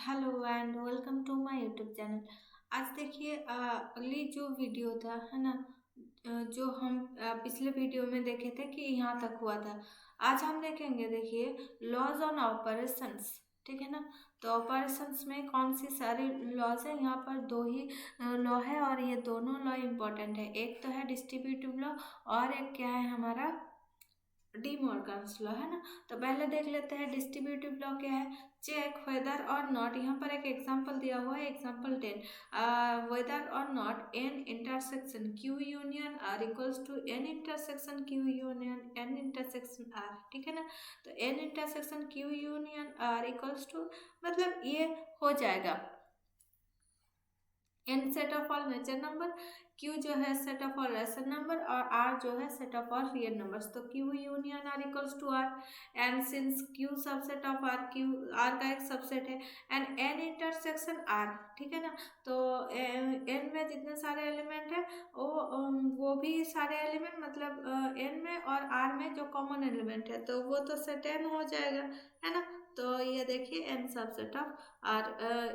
Hello and welcome to my YouTube channel. आज देखिए अगली जो वीडियो था है ना, जो हम पिछले वीडियो में देखे थे कि यहाँ तक हुआ था। आज हम देखेंगे, देखिए, लॉज ऑन ऑपरेशंस। ठीक है ना। तो ऑपरेशंस में कौन सी सारी लॉज है? यहाँ पर दो ही लॉ है और ये दोनों लॉ इम्पोर्टेंट है। एक तो है डिस्ट्रीब्यूटिव लॉ और एक क्या है हमारा डी मॉर्गन्स लॉ, है ना। तो पहले देख लेते हैं डिस्ट्रीब्यूटिव लॉ क्या है। चेक वेदर और नॉट, यहाँ पर एक एग्जांपल दिया हुआ है, एग्जांपल 10। वेदर और not N intersection Q union R equals to N intersection Q union N intersection R. ठीक है ना। तो N intersection Q union R equals to, मतलब ये हो जाएगा N set of all nature number, Q जो है set of all rational number और आर जो है set of all real numbers. तो Q union R equals to R, and since Q subset of R, Q R का एक subset है, and N intersection R. ठीक है ना। तो एन में जितने सारे एलिमेंट है वो भी सारे एलिमेंट, मतलब एन में और आर में जो कॉमन एलिमेंट है तो वो तो सेट एन हो जाएगा, है ना। तो ये देखिए N subset of R,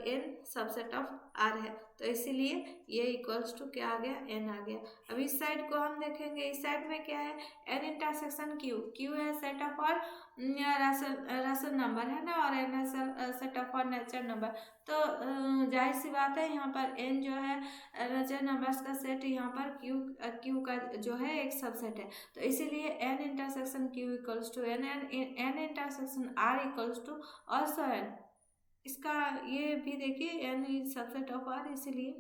N subset of R है, तो इसीलिए ये इक्वल्स टू क्या आ गया, एन आ गया। अब इस साइड को हम देखेंगे, इस साइड में क्या है, एन इंटरसेक्शन क्यू, क्यू है set of all rational number, है ना, और एन है set of all nature number. तो जाहिर सी बात है यहाँ पर एन जो है नेचर नंबर्स का सेट, यहाँ पर क्यू का जो है एक सबसेट है, तो इसीलिए N intersection Q equals to N, N intersection R equals to also N. इसका ये भी देखिए N is subset of R, इसीलिए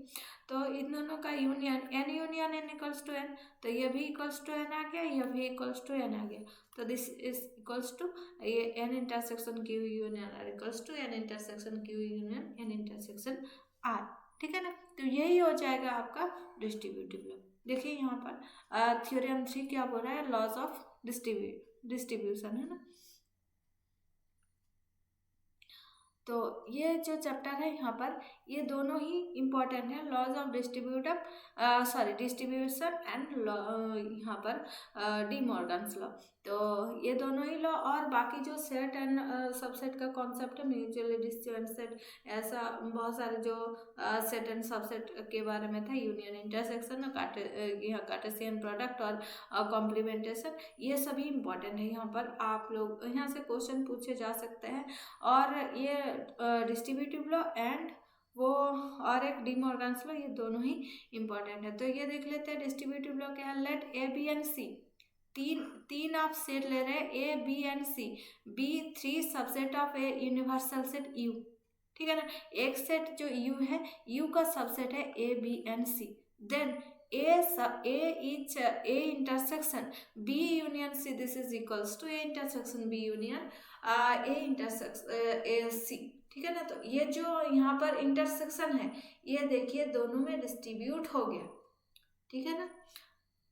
तो इन दोनों का union N union N equals to N, तो ये भी इक्वल्स टू एन आ गया, ये भी इक्वल्स टू एन आ गया। तो दिस इज इक्वल्स टू ये N intersection Q union R equals to N intersection Q union N intersection R. ठीक है ना। तो यही हो जाएगा आपका डिस्ट्रीब्यूटिव लॉ। देखिए यहाँ पर थ्योरम 3 क्या बोल रहा है, लॉज ऑफ डिस्ट्रीब्यूशन, है ना। तो ये जो चैप्टर है यहाँ पर, ये दोनों ही इम्पोर्टेंट है, लॉज ऑफ डिस्ट्रीब्यूशन एंड यहाँ पर डी मॉर्गन्स लॉ। तो ये दोनों ही लॉ और बाकी जो सेट एंड सबसेट का कॉन्सेप्ट है, म्यूचुअली डिस्ट्रीब्यूटेड सेट, ऐसा बहुत सारे जो सेट एंड सबसेट के बारे में था, यूनियन इंटरसेक्शन, यहाँ कार्टेशियन प्रोडक्ट और कॉम्प्लीमेंटेशन, ये सभी इम्पोर्टेंट है। यहाँ पर आप लोग यहाँ से क्वेश्चन पूछे जा सकते हैं। और ये डिस्ट्रीब्यूटिव लॉ एंड वो और एक डी मॉर्गन्स लॉ, ये दोनों ही इम्पोर्टेंट है। तो ये देख लेते हैं डिस्ट्रीब्यूटिव लॉ क्या है। Let A B and C, तीन आप सेट ले रहे हैं, A B and C, B 3 subset of A universal set U. ठीक है ना। एक सेट जो यू है, यू का सबसेट है A B and C, then A intersection B union C, this is equals to A intersection B union A intersection A C. ठीक है ना। तो ये जो यहाँ पर इंटरसेक्शन है, ये देखिए दोनों में डिस्ट्रीब्यूट हो गया। ठीक है ना।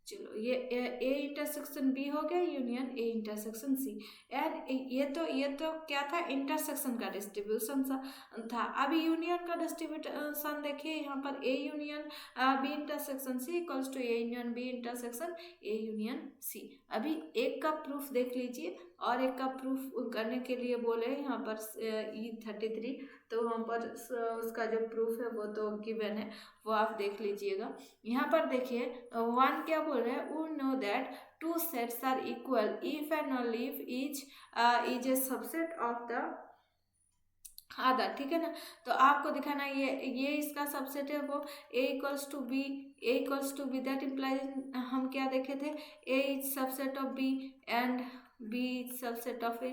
चलो ये ए इंटरसेक्शन बी हो गया union A intersection C, and ये तो क्या था, इंटरसेक्शन का डिस्ट्रीब्यूशन था। अभी यूनियन का डिस्ट्रीब्यूशन देखिए, यहाँ पर A union B intersection C equals to A union B intersection A union C. अभी एक का प्रूफ देख लीजिए और एक का प्रूफ करने के लिए बोले यहाँ पर E33, तो वहाँ पर उसका जो प्रूफ है वो तो गिवन है, वो आप देख लीजिएगा। यहाँ पर देखिए वन क्या बोल रहे हैं, we know that two sets are equal if and only if each is a subset of the other. ठीक है ना। तो आपको दिखाना ये इसका सबसेट है, वो A equals to B, that implies हम क्या देखे थे, A is subset of B and B is subset of A,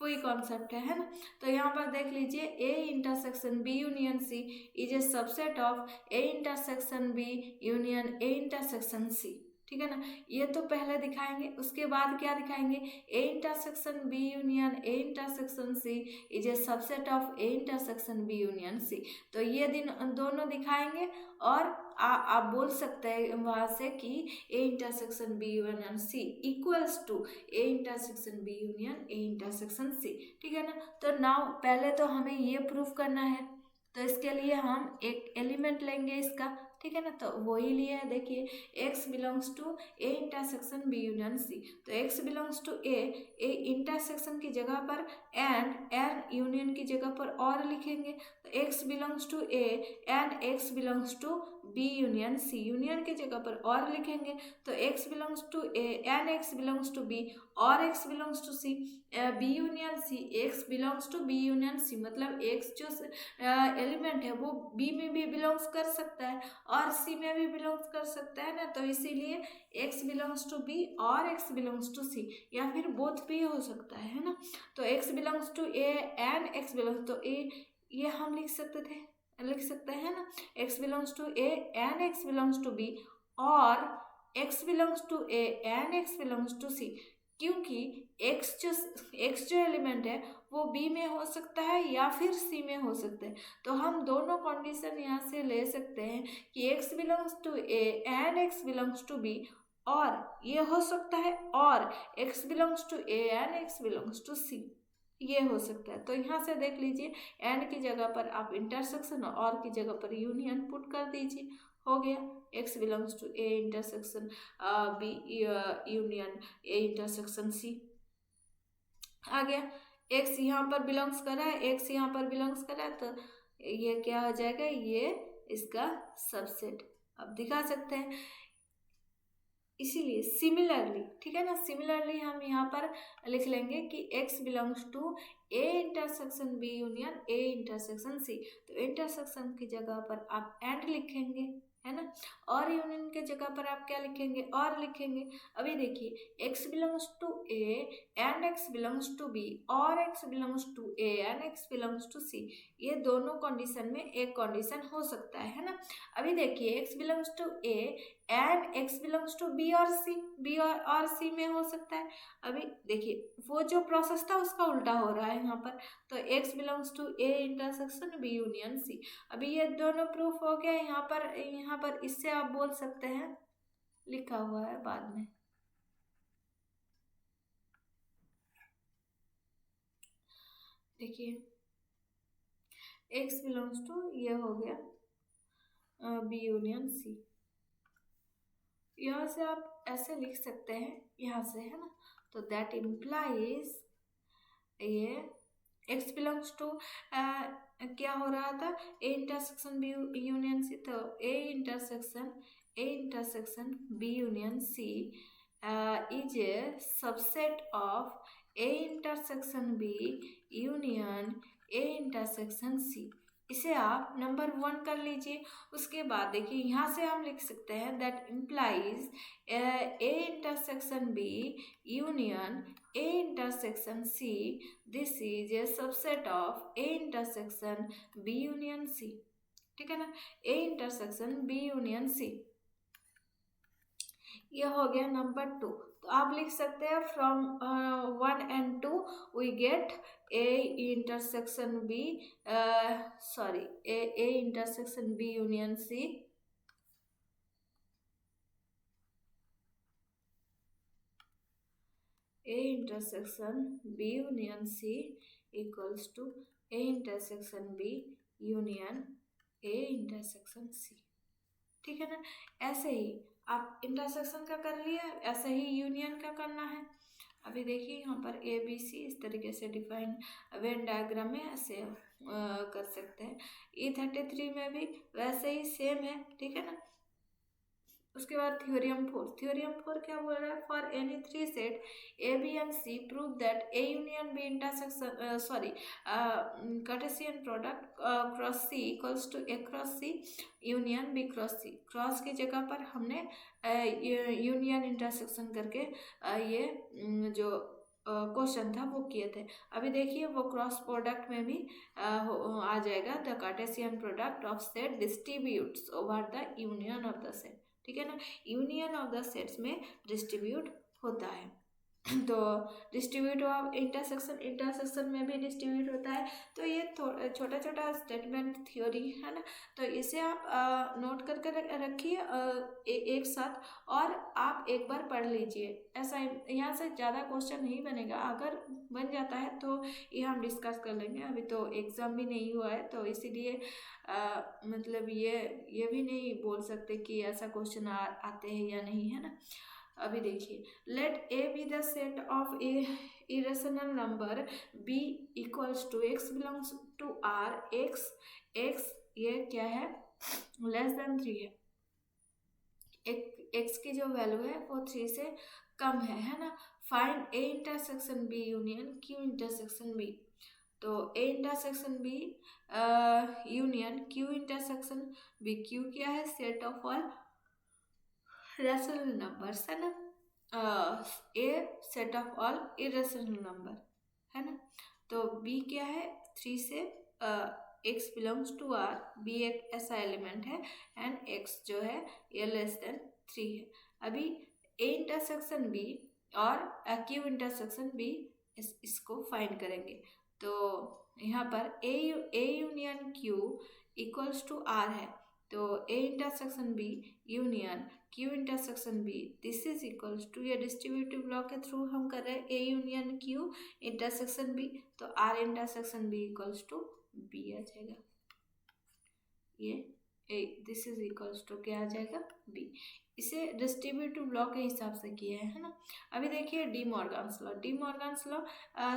वही कॉन्सेप्ट है ना। तो यहाँ पर देख लीजिए A intersection B union C is a subset of A intersection B union A intersection C. ठीक है ना। ये तो पहले दिखाएंगे, उसके बाद क्या दिखाएंगे, A intersection B union A intersection C is a subset of A intersection B union C. तो ये दोनों दिखाएंगे और आप बोल सकते हैं वहाँ से कि A intersection B union C equals to A intersection B union A intersection C. ठीक है ना। तो नाउ पहले तो हमें ये प्रूफ करना है, तो इसके लिए हम एक एलिमेंट लेंगे इसका, ठीक है ना। तो वही लिया है, देखिए x belongs to A intersection B union C. तो x belongs to A intersection की जगह पर एंड यूनियन की जगह पर और लिखेंगे। तो x belongs to A and x belongs to B union C, union की जगह पर और लिखेंगे। तो x belongs to A and x belongs to B और x belongs to C, B union C, x belongs to B union C, मतलब x जो element है वो b में भी बिलोंग्स कर सकता है और c में भी बिलोंग्स कर सकता है ना। तो इसीलिए x बिलोंग्स टू b और x बिलोंग्स टू c, या फिर बोथ भी हो सकता है ना। तो x belongs to a and x belongs to a, ये हम लिख सकते हैं ना। x belongs to a and x belongs to b और x belongs to a and x belongs to c, क्योंकि x जो एलिमेंट है वो b में हो सकता है या फिर c में हो सकता है। तो हम दोनों कंडीशन यहाँ से ले सकते हैं कि x belongs to a and x belongs to b, और ये हो सकता है, और x belongs to a and x belongs to c, ये हो सकता है। तो यहाँ से देख लीजिए, एंड की जगह पर आप इंटरसेक्शन और की जगह पर यूनियन पुट कर दीजिए, हो गया x belongs to a intersection b union a intersection c। आ गया, x यहाँ पर बिलोंग्स कर रहा है, x यहाँ पर बिलोंग्स कर रहा है, तो ये क्या हो जाएगा, ये इसका सबसेट अब दिखा सकते हैं। इसीलिए सिमिलरली, ठीक है ना, सिमिलरली हम यहाँ पर लिख लेंगे कि x belongs to a intersection b union a intersection c। तो इंटरसेक्शन की जगह पर आप एंड लिखेंगे, है ना, और यूनियन के जगह पर आप क्या लिखेंगे, और लिखेंगे। अभी देखिए x belongs to a and x belongs to b और x belongs to a and x belongs to c, ये दोनों कंडीशन में एक कंडीशन हो सकता है ना। अभी देखिए x belongs to a and x belongs to b और c, b और c में हो सकता है। अभी देखिए वो जो प्रोसेस था उसका उल्टा हो रहा है यहाँ पर। तो x belongs to a intersection b union c, अभी ये दोनों प्रूफ हो गया। यहाँ पर इससे आप बोल सकते हैं, लिखा हुआ है बाद में, देखिए x बिलोंग्स टू, ये हो गया b यूनियन c। यहाँ से आप ऐसे लिख सकते हैं, यहाँ से, है ना। तो दैट इम्प्लाइज ये x बिलोंग्स टू क्या हो रहा था, a intersection b union c। तो a intersection b union c is a subset of a intersection b union a intersection c। इसे आप नंबर 1 कर लीजिए। उसके बाद देखिए यहाँ से हम लिख सकते हैं that implies a intersection b union a intersection c, this is a subset of a intersection b union c, ठीक है ना, a intersection b union c। ये हो गया नंबर 2। तो आप लिख सकते हैं from 1 and 2 we get a intersection b a intersection b union c, a intersection b union c equals to a intersection b union a intersection c, ठीक है ना। ऐसे ही आप इंटरसेक्शन का कर लिया, ऐसे ही यूनियन का करना है। अभी देखिए यहाँ पर ए बी सी इस तरीके से डिफाइन वेन डायग्राम में ऐसे कर सकते हैं। E33 में भी वैसे ही सेम है, ठीक है ना। उसके बाद थ्योरम 4 क्या बोल रहा है, for any 3 set A B and C prove that A union B intersection Cartesian product cross C equals to A cross C union B cross C. Cross की जगह पर हमने यूनियन इंटरसेक्शन करके ये जो क्वेश्चन था वो किए थे। अभी देखिए वो क्रॉस प्रोडक्ट में भी आ जाएगा, the Cartesian product of set distributes over the union of the set, ठीक है ना, यूनियन ऑफ द सेट्स में डिस्ट्रीब्यूट होता है। तो डिस्ट्रीब्यूट ऑफ इंटरसेक्शन में भी डिस्ट्रीब्यूट होता है। तो ये छोटा छोटा स्टेटमेंट थ्योरी है ना, तो इसे आप नोट करके रखिए एक साथ, और आप एक बार पढ़ लीजिए। ऐसा यहाँ से ज़्यादा क्वेश्चन नहीं बनेगा, अगर बन जाता है तो ये हम डिस्कस कर लेंगे। अभी तो एग्ज़ाम भी नहीं हुआ है, तो इसीलिए मतलब ये भी नहीं बोल सकते कि ऐसा क्वेश्चन आते हैं या नहीं, है ना। अभी देखिए, let A be the set of A irrational number B equals to X belongs to R, X ये क्या है, लेस देन 3 है। एक्स की जो वैल्यू है वो 3 से कम है ना। Find A intersection B union Q intersection B. तो A intersection B union Q intersection B. Q क्या है, set of all rational numbers है ना। A set of all irrational number है ना। तो बी क्या है, 3 से x belongs to R, B एक ऐसा एलिमेंट है, एंड एक्स जो है ये लेस देन 3 है। अभी ए इंटरसेक्शन बी और क्यू इंटरसेक्शन बी इसको फाइंड करेंगे। तो यहाँ पर A union Q equals to R है, तो A intersection B union Q intersection B, this is equals to, ये डिस्ट्रीब्यूटिव लॉ के थ्रू हम कर रहे हैं, A union Q intersection B, तो R intersection B equals to B आ जाएगा। ये दिस इज इक्वल्स टू क्या आ जाएगा, बी। इसे डिस्ट्रीब्यूटिव लॉ के हिसाब से किया है ना। अभी देखिए डी मॉर्गन्स लॉ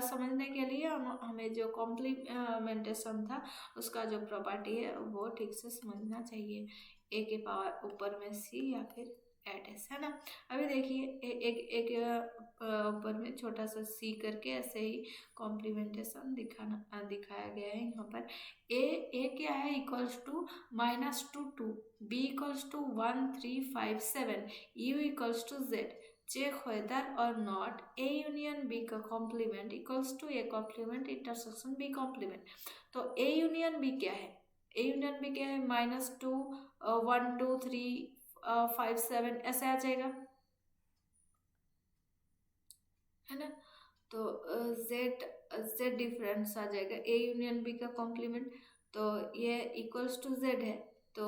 समझने के लिए हमें जो कॉम्प्लीमेंटेशन था उसका जो प्रॉपर्टी है वो ठीक से समझना चाहिए। ए के पावर ऊपर में सी या फिर एट एस है ना। अभी देखिए एक ऊपर में छोटा सा सी करके ऐसे ही कॉम्प्लीमेंटेशन दिखाया गया है यहाँ पर। ए क्या है, equals to -2 B equals to 1 3 5 7 U equals to Z. Check whether और नॉट ए यूनियन बी का complement equals to A complement intersection B complement. तो ए यूनियन बी क्या है, ए यूनियन बी क्या है, -2 1 2 3 5 7 ऐसे आ जाएगा है ना। तो जेड डिफरेंस आ जाएगा ए यूनियन बी का कॉम्प्लीमेंट, तो ये इक्वल्स टू जेड है। तो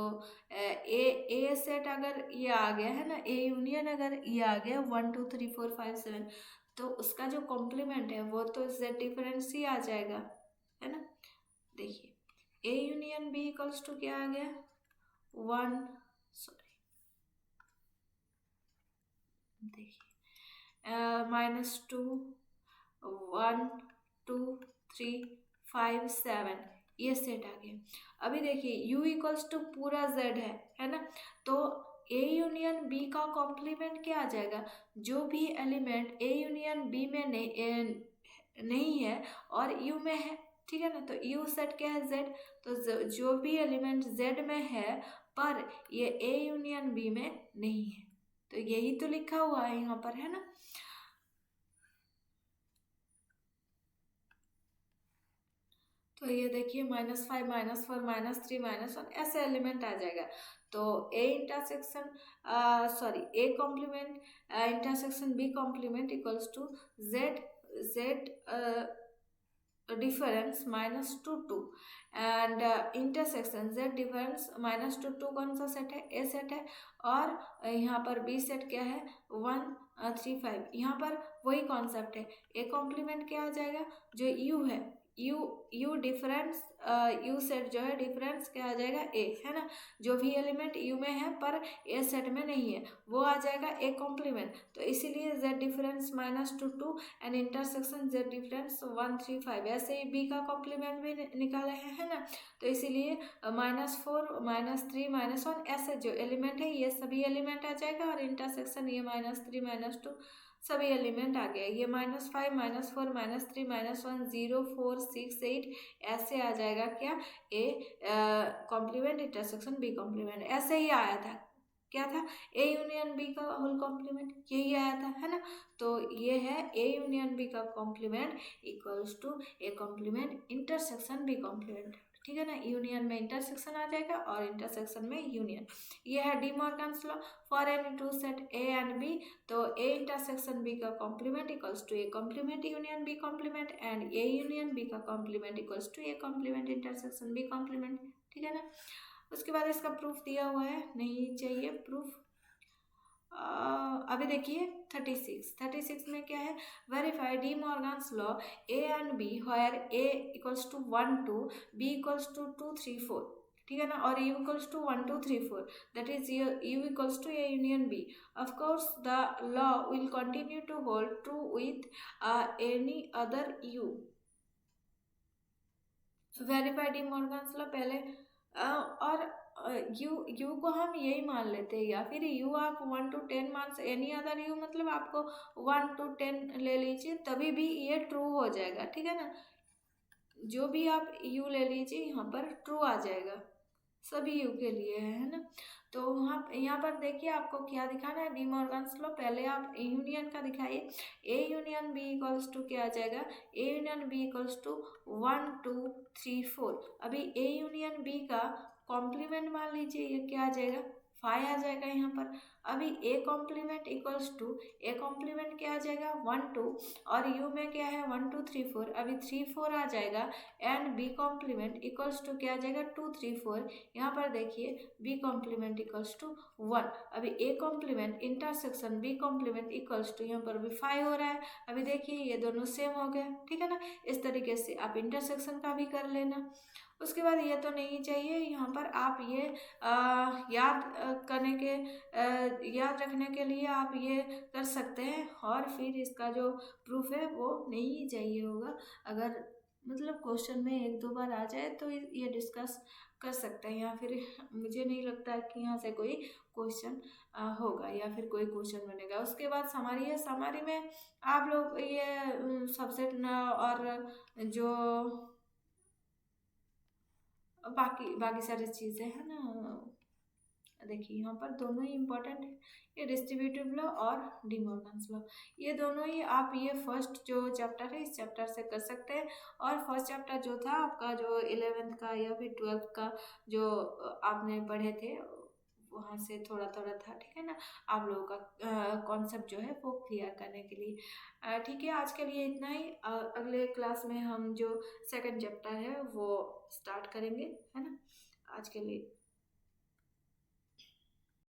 ए सेट अगर ये आ गया है ना, ए यूनियन अगर ये आ गया 1 2 3 4 5 7, तो उसका जो कॉम्प्लीमेंट है वो तो जेड डिफरेंस ही आ जाएगा है ना। देखिए A union B equals to क्या आ गया, 1 देखिए -2 1 2 3 5 7 ये सेट आ गया। अभी देखिए u इक्वल्स टू पूरा z है ना। तो a यूनियन b का कॉम्प्लीमेंट क्या आ जाएगा, जो भी एलिमेंट a यूनियन b में नहीं है और u में है, ठीक है ना। तो u सेट क्या है, z। तो जो भी एलिमेंट z में है पर ये a यूनियन b में नहीं है, तो यही तो लिखा हुआ है यहाँ पर है ना। तो ये देखिए -5 -4 -3 -1 ऐसे एलिमेंट आ जाएगा। तो A intersection A complement intersection B complement equals to Z difference -2 2 and intersection Z difference -2 2 कौन सा सेट है, ए सेट है। और यहाँ पर बी सेट क्या है, 1 3 5। यहाँ पर वही कॉन्सेप्ट है, ए कॉम्प्लीमेंट क्या आ जाएगा, जो यू है, यू डिफरेंस यू सेट जो है डिफरेंस क्या आ जाएगा, ए है ना। जो भी एलिमेंट यू में है पर ए सेट में नहीं है वो आ जाएगा ए कॉम्प्लीमेंट। तो इसीलिए Z difference -2 2 and intersection Z difference 1 3 5। ऐसे ही बी का कॉम्प्लीमेंट भी निकाले हैं है ना। तो इसीलिए -4 -3 -1 ऐसे जो एलिमेंट है ये सभी एलिमेंट आ जाएगा, और इंटरसेक्शन ये -3 -2 सभी एलिमेंट आ गए। ये -5 -4 -3 -1 0 4 6 8 ऐसे आ जाएगा क्या, A complement intersection B complement. ऐसे ही आया था, क्या था, ए यूनियन बी का होल कॉम्प्लीमेंट, यही आया था है ना। तो ये है ए यूनियन बी का complement equals to A complement intersection B complement. ठीक है ना। यूनियन में इंटरसेक्शन आ जाएगा और इंटरसेक्शन में यूनियन। ये है De Morgan's law for any two set A and B. तो ए इंटरसेक्शन बी का complement equals to A complement union B complement and A union B का complement equals to A complement intersection B complement. ठीक है ना। उसके बाद इसका proof दिया हुआ है, नहीं चाहिए प्रूफ। अभी देखिए 36 में क्या है, verify De Morgan's law A and B where A equals to 1 2 B equals to 2 3 4। ठीक है ना। और u equals to 1 2 3 4, that is u equals to a union b। Of course the law will continue to hold true with any other u। Verify De Morgan's law पहले और you को हम यही मान लेते हैं, या फिर यू आप 1 to 10 मान से एनी अदर यू, मतलब आपको 1 to 10 ले लीजिए तभी भी ये ट्रू हो जाएगा। ठीक है ना। जो भी आप यू ले लीजिए यहाँ पर ट्रू आ जाएगा, सभी यू के लिए है ना। तो वहाँ यहाँ पर देखिए आपको क्या दिखाना है, डी मॉर्गन्स लॉ पहले आप ए यूनियन का दिखाइए। A union B equals to क्या आ जाएगा, A union B equals to 1 2 3 4। अभी ए यूनियन बी का कॉम्प्लीमेंट मान लीजिए, ये क्या आ जाएगा 5 आ जाएगा यहाँ पर। अभी A complement equals to A complement क्या आ जाएगा 1 2, और यू में क्या है 1 2 3 4, अभी 3 4 आ जाएगा। And B complement equals to क्या आ जाएगा 2 3 4। यहाँ पर देखिए बी कॉम्प्लीमेंट इक्वल्स टू 1। अभी A complement intersection B complement equals to, यहाँ पर भी 5 हो रहा है। अभी देखिए ये दोनों सेम हो गए। ठीक है ना। इस तरीके से आप इंटरसेक्शन का भी कर लेना। उसके बाद ये तो नहीं चाहिए, यहाँ पर आप ये याद रखने के लिए आप ये कर सकते हैं। और फिर इसका जो प्रूफ है वो नहीं चाहिए होगा, अगर मतलब क्वेश्चन में 1 2 बार आ जाए तो ये डिस्कस कर सकते हैं, या फिर मुझे नहीं लगता कि यहाँ से कोई क्वेश्चन होगा या फिर कोई क्वेश्चन बनेगा। उसके बाद समरी है, समरी में आप लोग ये सबसेट और जो बाकी सारी चीज़ें हैं ना, देखिए यहाँ पर दोनों ही इम्पोर्टेंट है, ये डिस्ट्रीब्यूटिव लॉ और डी मॉर्गन्स लॉ। ये दोनों ही आप ये फर्स्ट जो चैप्टर है इस चैप्टर से कर सकते हैं। और फर्स्ट चैप्टर जो था आपका जो 11th का या फिर 12th का जो आपने पढ़े थे वहाँ से थोड़ा थोड़ा था। ठीक है ना। आप लोगों का कॉन्सेप्ट जो है वो क्लियर करने के लिए। ठीक है, आज के लिए इतना ही। अगले क्लास में हम जो सेकंड चैप्टर है वो स्टार्ट करेंगे, है ना। आज के लिए